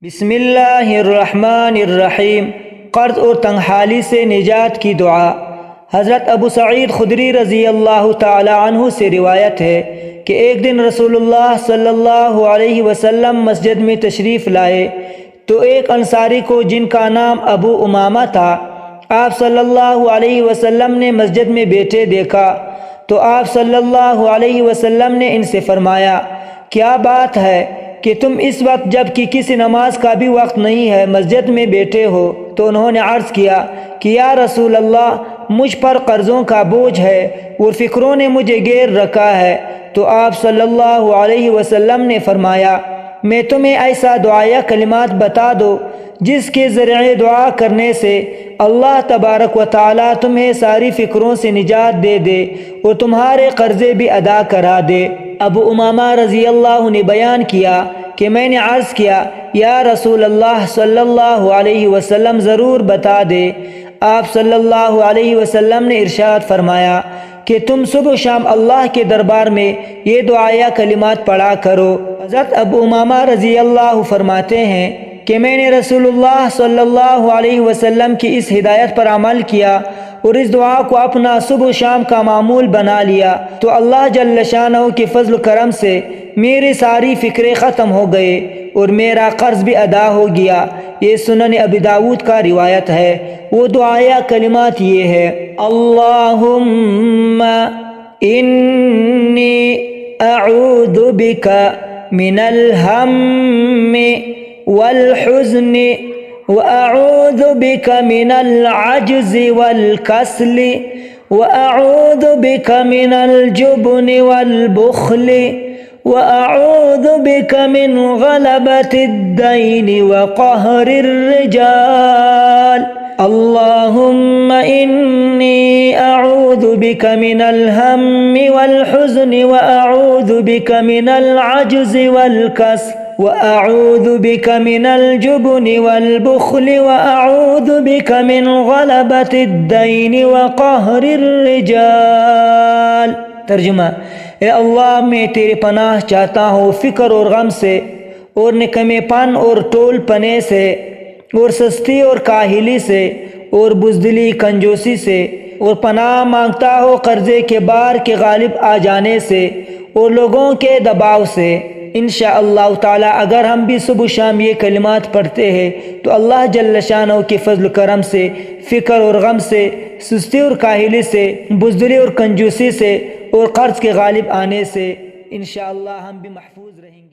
بسم اللہ الرحمن الرحیم۔ قرض اور تنگحالی سے نجات کی دعا۔ حضرت ابو سعید خدری رضی اللہ تعالی عنہ سے روایت ہے کہ ایک دن رسول اللہ صلی اللہ علیہ وسلم مسجد میں تشریف لائے تو ایک انصاری کو، جن کا نام ابو امامہ تھا، آپ صلی اللہ علیہ وسلم نے مسجد میں بیٹھے دیکھا تو آپ صلی اللہ علیہ وسلم نے ان سے فرمایا، کیا بات ہے کہ تم اس وقت جب کہ کسی نماز کا بھی وقت نہیں ہے مسجد میں بیٹھے ہو؟ تو انہوں نے عرض کیا کہ یا رسول اللہ، مجھ پر قرضوں کا بوجھ ہے اور فکروں نے مجھے گھیر رکھا ہے۔ تو آپ صلی اللہ علیہ وسلم نے فرمایا، میں تمہیں ایسا دعائیہ کلمات بتا دو جس کے ذریعے دعا کرنے سے اللہ تبارک و تعالیٰ تمہیں ساری فکروں سے نجات دے دے اور تمہارے قرضے بھی ادا کرا دے۔ ابو امامہ رضی اللہ نے بیان کیا کہ میں نے عرض کیا، یا رسول اللہ صلی اللہ علیہ وسلم، ضرور بتا دے۔ آپ صلی اللہ علیہ وسلم نے ارشاد فرمایا کہ تم صبح و شام اللہ کے دربار میں یہ دعائیہ کلمات پڑھا کرو۔ حضرت ابو امامہ رضی اللہ فرماتے ہیں کہ میں نے رسول اللہ صلی اللہ علیہ وسلم کی اس ہدایت پر عمل کیا اور اس دعا کو اپنا صبح و شام کا معمول بنا لیا تو اللہ جل شانہ کے فضل و کرم سے میری ساری فکریں ختم ہو گئے اور میرا قرض بھی ادا ہو گیا۔ یہ سنن ابی داؤد کا روایت ہے۔ وہ دعائیہ کلمات یہ ہے: اللہم انی اعوذ بک من الہم والحزن وأعوذ بك من العجز والكسل وأعوذ بك من الجبن والبخل وأعوذ بك من غلبة الدين وقهر الرجال اللهم إني أعوذ بك من الهم والحزن وأعوذ بك من العجز والكسل وأعوذ بك من الجبن والبخل وأعوذ بك من غلبة الدين وقهر الرجال۔ ترجمہ: اے اللہ، میں تیری پناہ چاہتا ہوں فکر اور غم سے اور نکمے پن اور ٹول پنے سے اور سستی اور کاہلی سے اور بزدلی کنجوسی سے، اور پناہ مانگتا ہوں قرضے کے بار کے غالب آ جانے سے اور لوگوں کے دباؤ سے۔ انشاءاللہ تعالی اگر ہم بھی صبح شام یہ کلمات پڑھتے ہیں تو اللہ جل شانہ کے فضل و کرم سے فکر اور غم سے، سستی اور کاہلی سے، بزدلی اور کنجوسی سے اور قرض کے غالب آنے سے انشاءاللہ ہم بھی محفوظ رہیں گے۔